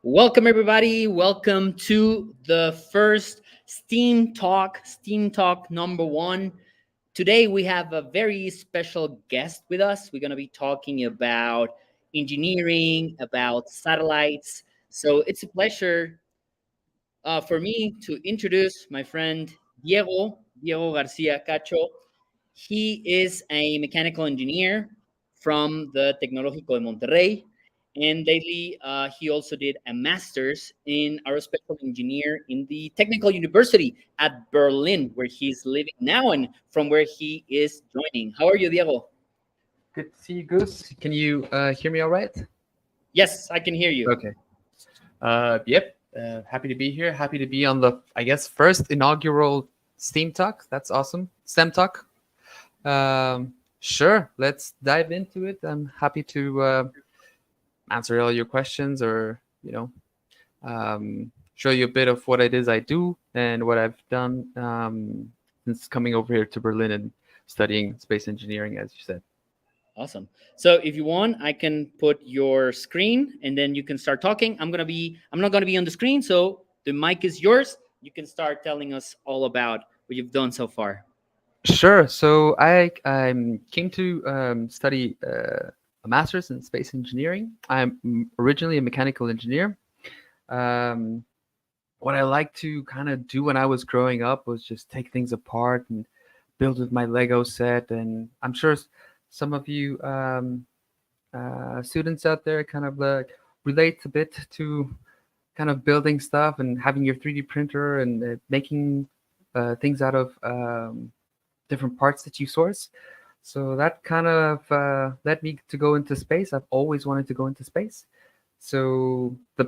Welcome, everybody. Welcome to the first Steam Talk number one. Today, we have a very special guest with us. We're going to be talking about engineering, about satellites. So it's a pleasure for me to introduce my friend Diego Garcia Cacho. He is a mechanical engineer from the Tecnológico de Monterrey. And lately, he also did a master's in aerospace engineer in the Technical University at Berlin, where he's living now and from where he is joining. How are you, Diego? Good to see you, Goose. Can you hear me all right? Yes, I can hear you. Okay. Yep. Happy to be here. Happy to be on the, I guess, first inaugural Steam Talk. That's awesome. STEM Talk. Sure. Let's dive into it. I'm happy to answer all your questions or, show you a bit of what it is I do and what I've done since coming over here to Berlin and studying space engineering, as you said. Awesome. So if you want, I can put your screen and then you can start talking. I'm not gonna be on the screen, so the mic is yours. You can start telling us all about what you've done so far. Sure. So I came to study a master's in space engineering. I'm originally a mechanical engineer. What I liked to kind of do when I was growing up was just take things apart and build with my Lego set. And I'm sure some of you students out there kind of relate a bit to kind of building stuff and having your 3D printer and making things out of different parts that you source. So that kind of led me to go into space. I've always wanted to go into space. So the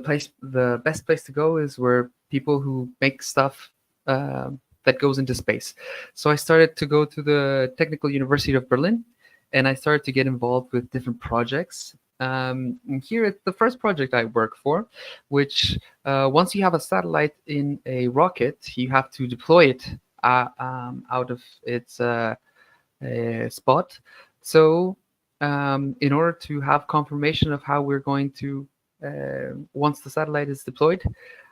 best place to go is where people who make stuff that goes into space. So I started to go to the Technical University of Berlin, and I started to get involved with different projects. And here it's the first project I work for, which once you have a satellite in a rocket, you have to deploy it out of its spot. So in order to have confirmation of how we're going to, once the satellite is deployed,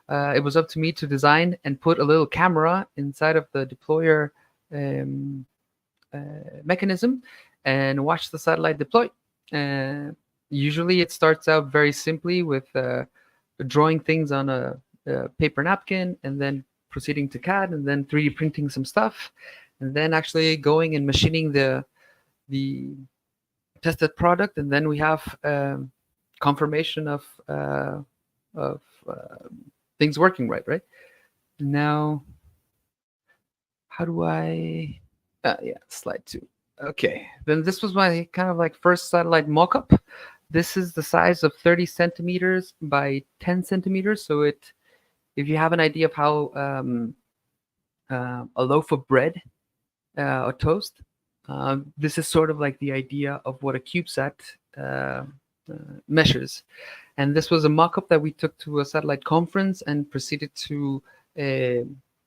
it was up to me to design and put a little camera inside of the deployer mechanism and watch the satellite deploy. Usually it starts out very simply with drawing things on a paper napkin, and then proceeding to CAD, and then 3D printing some stuff, and then actually going and machining the tested product, and then we have confirmation of things working right. Now, how do I? Yeah, slide 2. Okay, then this was my kind of like first satellite mock-up. This is the size of 30 centimeters by 10 centimeters. So if you have an idea of how a loaf of bread or toast, this is sort of like the idea of what a CubeSat measures. And this was a mock-up that we took to a satellite conference and proceeded to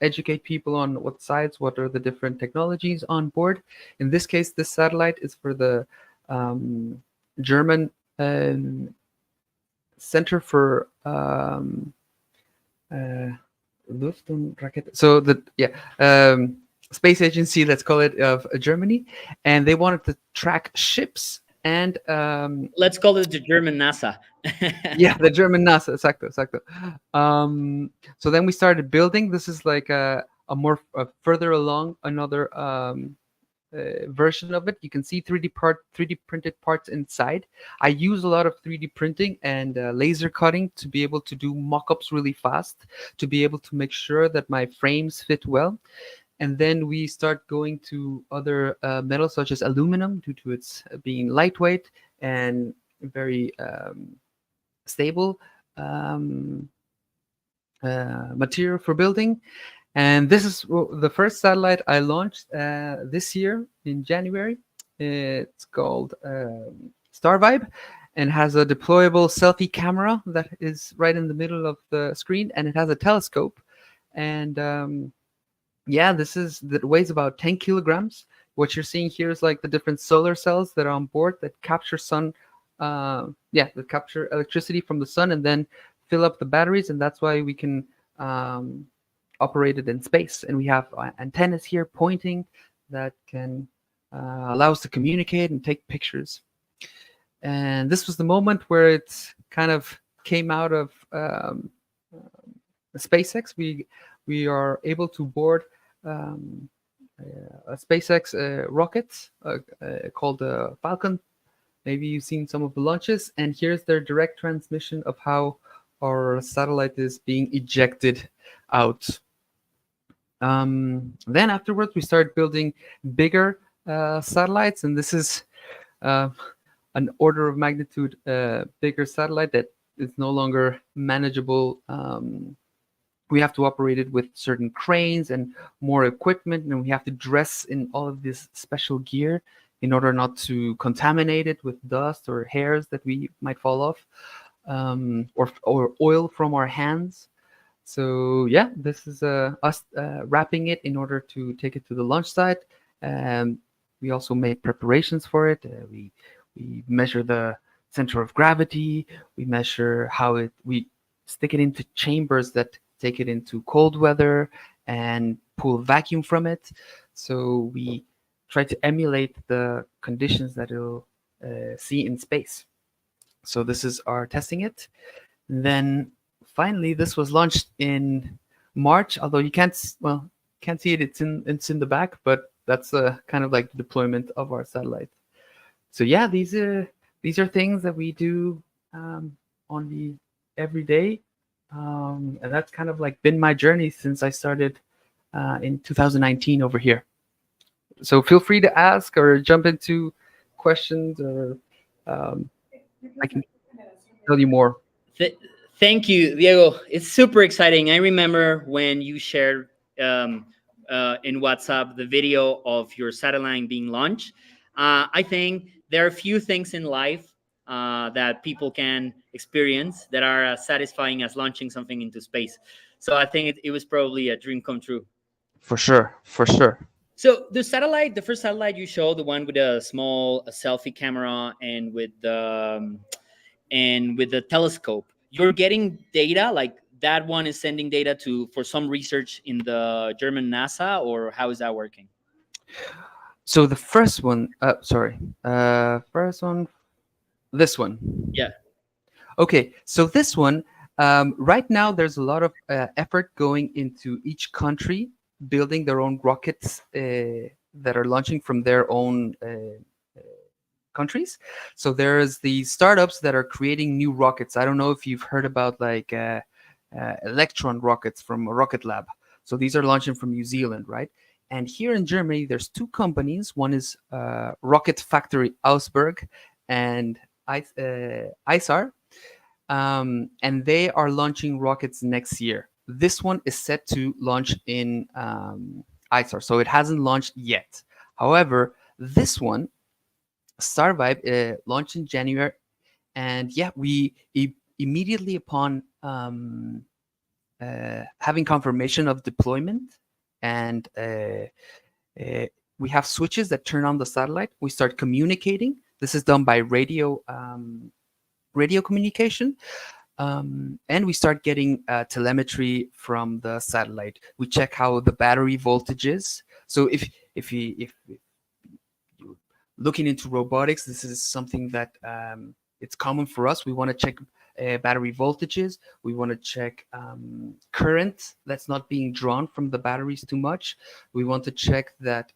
educate people on what are the different technologies on board. In this case, this satellite is for the German Center for Luft- und Rakete. So space agency, let's call it, of Germany, and they wanted to track ships and let's call it the German NASA. yeah, the German NASA, exacto. So then we started building. This is like a more further along another version of it. You can see 3D printed parts inside. I use a lot of 3D printing and laser cutting to be able to do mock-ups really fast, to be able to make sure that my frames fit well. And then we start going to other metals such as aluminum, due to its being lightweight and very stable material for building. And this is the first satellite I launched this year in January. It's called StarVibe, and has a deployable selfie camera that is right in the middle of the screen, and it has a telescope. And yeah, that weighs about 10 kilograms. What you're seeing here is like the different solar cells that are on board that capture that capture electricity from the sun and then fill up the batteries, and that's why we can operate it in space. And we have antennas here pointing that can allow us to communicate and take pictures. And this was the moment where it kind of came out of SpaceX. We are able to board a SpaceX rocket called the Falcon. Maybe you've seen some of the launches, and here's their direct transmission of how our satellite is being ejected out. Then afterwards, we started building bigger satellites, and this is an order of magnitude bigger satellite that is no longer manageable. We have to operate it with certain cranes and more equipment, and we have to dress in all of this special gear in order not to contaminate it with dust or hairs that we might fall off, or oil from our hands. So yeah, this is us wrapping it in order to take it to the launch site. We also make preparations for it. We measure the center of gravity. We measure we stick it into chambers that take it into cold weather and pull vacuum from it. So we try to emulate the conditions that it'll see in space. So this is our testing it. And then finally, this was launched in March, although you can't see it. It's in the back, but that's kind of like the deployment of our satellite. So yeah, these are things that we do on the everyday. And that's kind of like been my journey since I started in 2019 over here. So feel free to ask or jump into questions, or I can tell you more. Thank you, Diego. It's super exciting. I remember when you shared in WhatsApp the video of your satellite being launched. I think there are a few things in life that people can experience that are as satisfying as launching something into space. So I think it was probably a dream come true. For sure. So the first satellite you showed, the one with a small selfie camera and with the telescope, you're getting data like that one is sending data for some research in the German NASA, or how is that working? So the first one, this one. Yeah. Okay, so this one, Right now, there's a lot of effort going into each country building their own rockets that are launching from their own countries. So there's the startups that are creating new rockets. I don't know if you've heard about like electron rockets from Rocket Lab. So these are launching from New Zealand, right? And here in Germany, there's two companies. One is Rocket Factory Augsburg and ISAR, and they are launching rockets next year. This one is set to launch in ISAR, so it hasn't launched yet. However, this one, Starvibe, launched in January, and yeah, we immediately upon having confirmation of deployment, and we have switches that turn on the satellite. We start communicating. This is done by radio communication, and we start getting telemetry from the satellite. We check how the battery voltage is. So if you're looking into robotics, this is something that it's common for us. We want to check battery voltages. We want to check current that's not being drawn from the batteries too much. We want to check that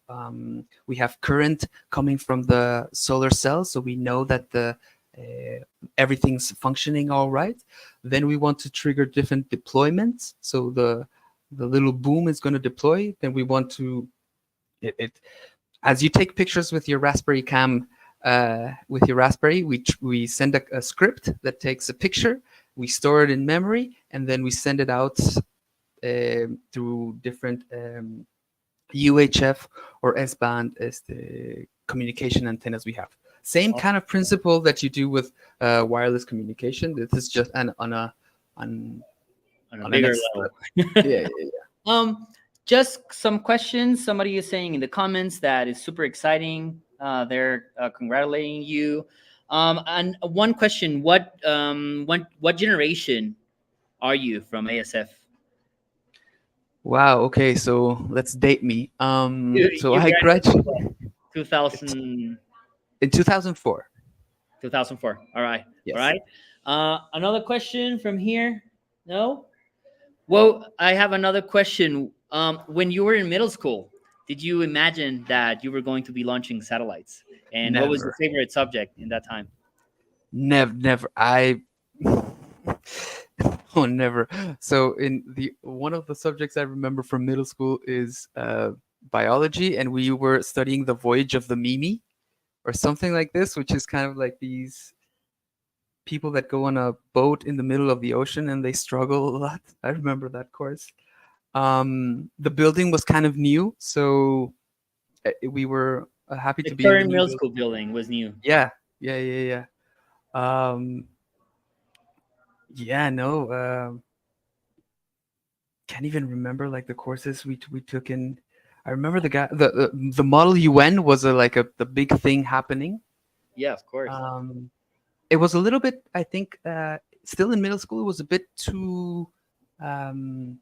we have current coming from the solar cells, so we know that the everything's functioning all right. Then we want to trigger different deployments. So the little boom is going to deploy. Then we want to as you take pictures with your Raspberry cam, with your Raspberry, we send a script that takes a picture. We store it in memory, and then we send it out through different UHF or S-band as the communication antennas we have. Same kind of principle that you do with wireless communication. This is just on a bigger level. Yeah. Just some questions. Somebody is saying in the comments that is super exciting. They're congratulating you. And one question: what generation are you from ASF? Wow. Okay. So let's date me. So You I graduated 2000. in 2004. 2004. All right. Yes. All right. Another question from here? No? Well, I have another question. When you were in middle school, did you imagine that you were going to be launching satellites? And what was your Never. favorite subject in that time? Never. Oh, never. So in the one of the subjects I remember from middle school is biology, and we were studying the voyage of the Mimi or something like this, which is kind of like these people that go on a boat in the middle of the ocean and they struggle a lot. I remember that course. The building was kind of new, so we were happy The to be in the current new middle building. school building was new. Yeah. Um, yeah, no, can't even remember like the courses we took in. I remember the guy, the Model UN was the big thing happening. Yeah, of course. It was a little bit, I think, still in middle school, it was a bit too um,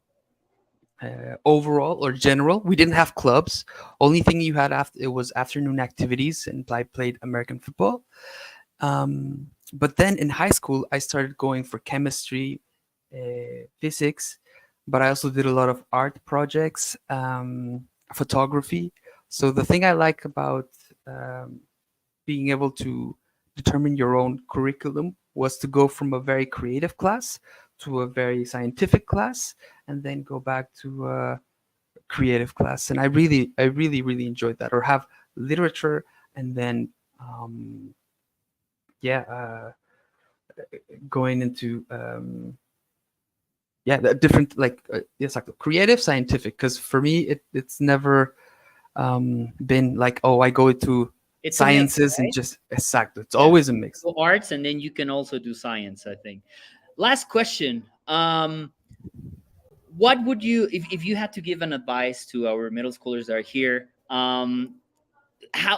overall or general. We didn't have clubs. Only thing you had after it was afternoon activities, and I played American football. But then in high school, I started going for chemistry, physics, but I also did a lot of art projects, photography. So the thing I like about being able to determine your own curriculum was to go from a very creative class to a very scientific class, and then go back to a creative class. And I really enjoyed that. Or have literature, and then going into the different yes, like creative, scientific. Because for me, it's never been like, oh, I go to It's a mix, sciences and right? just exact. It's Yeah. always a mix. So arts, and then you can also do science, I think. Last question. What would you, if you had to give an advice to our middle schoolers that are here,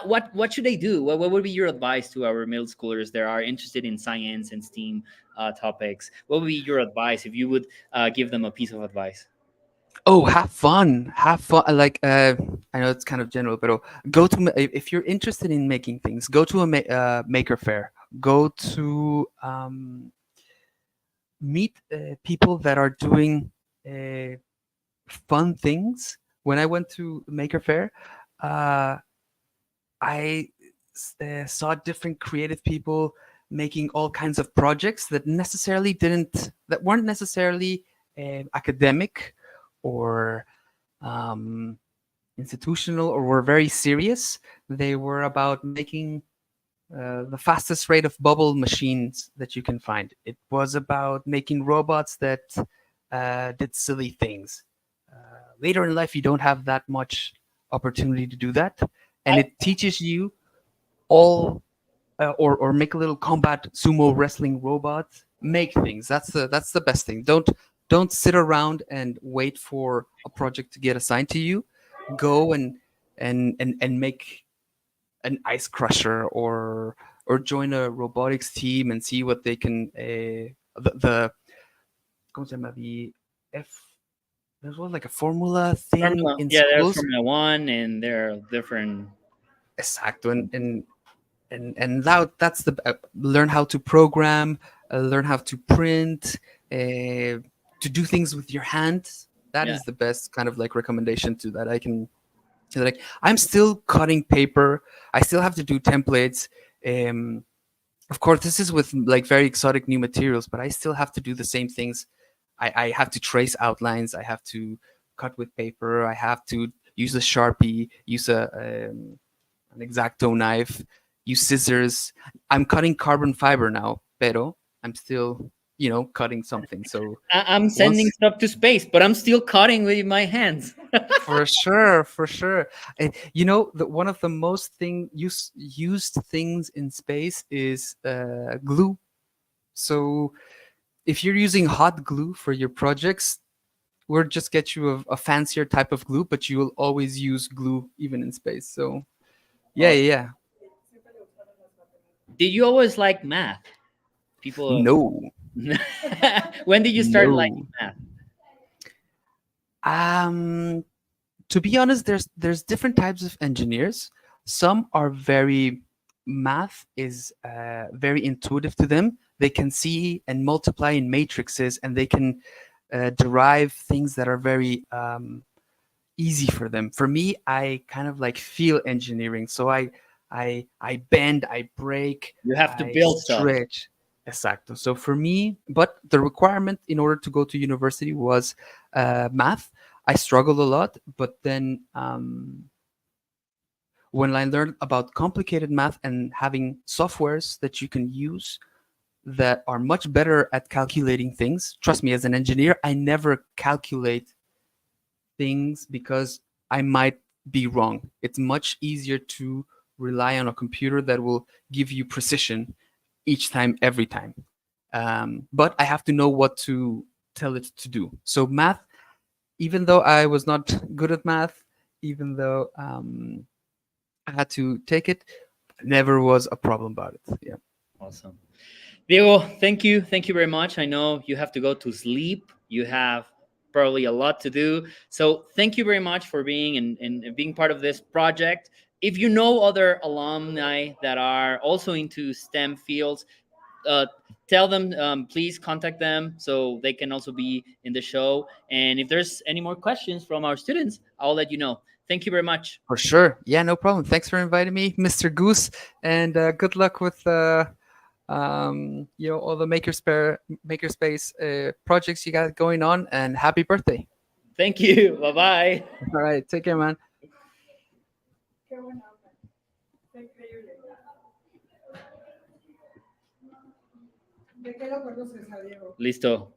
what should they do? What would be your advice to our middle schoolers that are interested in science and STEAM topics? What would be your advice if you would give them a piece of advice? Oh, have fun. Like I know it's kind of general, but go to if you're interested in making things, go to a maker fair. Go to meet people that are doing fun things. When I went to Maker Faire, uh, I saw different creative people making all kinds of projects that weren't necessarily academic or um, institutional or were very serious. They were about making the fastest rate of bubble machines that you can find. It was about making robots that did silly things. Later in life, you don't have that much opportunity to do that, and I, it teaches you all or make a little combat sumo wrestling robot. Make things. That's the best thing. Don't sit around and wait for a project to get assigned to you. Go and make an ice crusher or join a robotics team and see what they can the ¿cómo se llama? The F There's one like a formula thing Formula, in yeah, there's schools. Formula One, and there are different. Exacto, and that's the learn how to program, learn how to print, to do things with your hands. That Yeah, is the best kind of like recommendation to that I can. Like I'm still cutting paper. I still have to do templates. Um, of course, this is with like very exotic new materials, but I still have to do the same things. I have to trace outlines. I have to cut with paper. I have to use a Sharpie, use an Exacto knife, use scissors. I'm cutting carbon fiber now, pero I'm still, cutting something. So I'm sending once, stuff to space, but I'm still cutting with my hands. for sure, for sure. And one of the most used things in space is glue. So if you're using hot glue for your projects, we'll just get you a fancier type of glue, but you will always use glue even in space. So yeah, Oh, yeah, yeah. did you always like math? People, No, when did you start liking no. math? Um, to be honest, there's different types of engineers. Some are very math is very intuitive to them. They can see and multiply in matrices, and they can derive things that are very easy for them. For me, I kind of like feel engineering. So I bend, I break, You have to I build stuff. stretch. Exacto. So for me, but the requirement in order to go to university was math. I struggled a lot, but then when I learned about complicated math and having softwares that you can use that are much better at calculating things, trust me, as an engineer, I never calculate things because I might be wrong. It's much easier to rely on a computer that will give you precision each time, every time. But I have to know what to tell it to do. So math, even though I was not good at math, even though I had to take it, never was a problem about it. Yeah, Awesome. Diego, thank you very much. I know you have to go to sleep. You have probably a lot to do. So thank you very much for being and being part of this project. If you know other alumni that are also into STEM fields, uh, tell them, please contact them so they can also be in the show. And if there's any more questions from our students, I'll let you know. Thank you very much. for sure. Yeah, no problem. Thanks for inviting me, Mr. Goose, and good luck with all the makerspace projects you got going on, and happy birthday. Thank you. Bye bye. All right, take care, man. Listo.